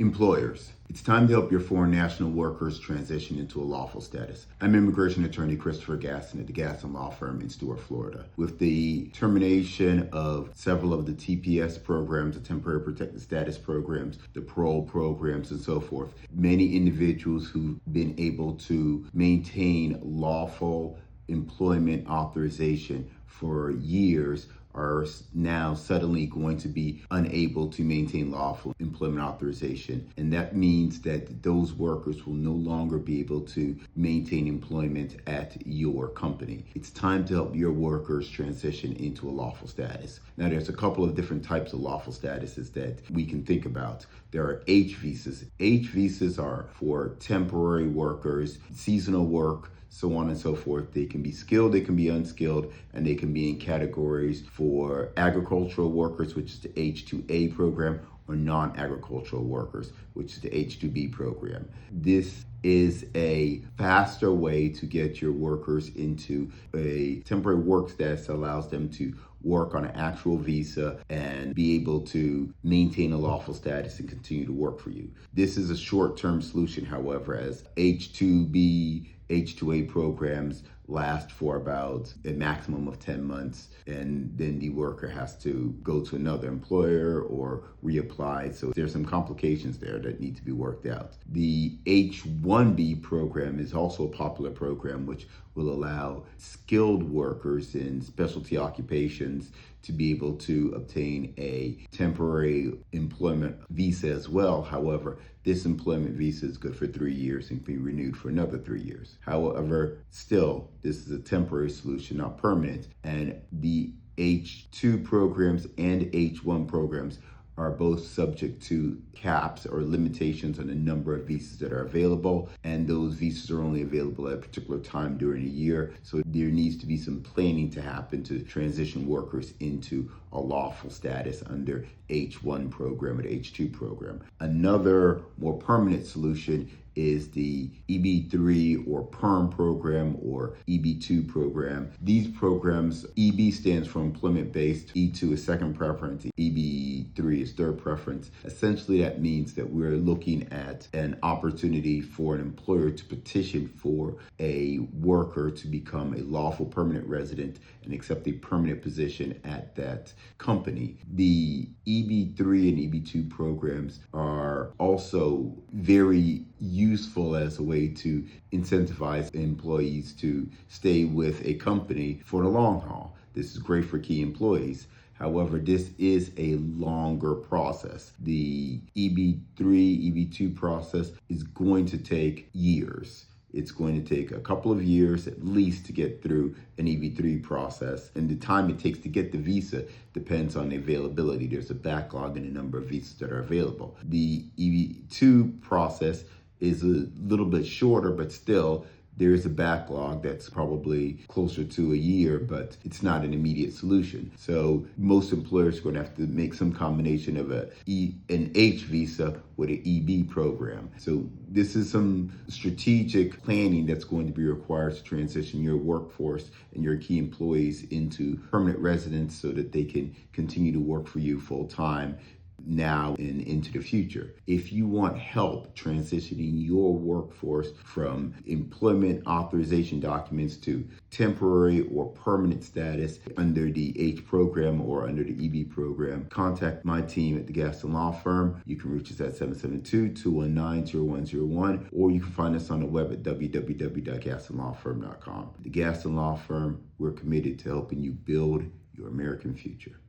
Employers, it's time to help your foreign national workers transition into a lawful status. I'm immigration attorney Christopher Gaston at the Gaston Law Firm in Stuart, Florida. With the termination of several of the TPS programs, the temporary protected status programs, the parole programs, and so forth, many individuals who've been able to maintain lawful employment authorization for years are now suddenly going to be unable to maintain lawful employment authorization. And that means that those workers will no longer be able to maintain employment at your company. It's time to help your workers transition into a lawful status. Now, there's a couple of different types of lawful statuses that we can think about. There are H visas. H visas are for temporary workers, seasonal work, so on and so forth. They can be skilled, they can be unskilled, and they can be in categories for agricultural workers, which is the H-2A program, or non-agricultural workers, which is the H-2B program. This is a faster way to get your workers into a temporary work status that allows them to work on an actual visa and be able to maintain a lawful status and continue to work for you. This is a short-term solution, however, as H-2B, H-2A programs last for about a maximum of 10 months, and then the worker has to go to another employer or reapply. So there's some complications there that need to be worked out. The H-1B program is also a popular program which will allow skilled workers in specialty occupations to be able to obtain a temporary employment visa as well. However, this employment visa is good for 3 years and can be renewed for another 3 years. However, still, this is a temporary solution, not permanent. And the H-2 programs and H-1 programs are both subject to caps or limitations on the number of visas that are available, and those visas are only available at a particular time during a year. So there needs to be some planning to happen to transition workers into a lawful status under H-1 program or the H-2 program. Another more permanent solution is the EB-3 or PERM program or EB-2 program. These programs, EB stands for employment-based, E2 is second preference, EB-3 is third preference. Essentially, that means that we're looking at an opportunity for an employer to petition for a worker to become a lawful permanent resident and accept a permanent position at that company. The EB-3 and EB-2 programs are also very useful as a way to incentivize employees to stay with a company for the long haul. This is great for key employees. However, this is a longer process. The EB-3, EB-2 process is going to take years. It's going to take a couple of years at least to get through an EB-3 process. And the time it takes to get the visa depends on the availability. There's a backlog in the number of visas that are available. The EB-2 process is a little bit shorter, but still there is a backlog that's probably closer to a year, but it's not an immediate solution. So most employers are going to have to make some combination of an H visa with an EB program. So this is some strategic planning that's going to be required to transition your workforce and your key employees into permanent residents so that they can continue to work for you full time now and into the future. If you want help transitioning your workforce from employment authorization documents to temporary or permanent status under the H program or under the EB program, contact my team at the Gaston Law Firm. You can reach us at 772-219-0101, or you can find us on the web at www.gastonlawfirm.com. The Gaston Law Firm, we're committed to helping you build your American future.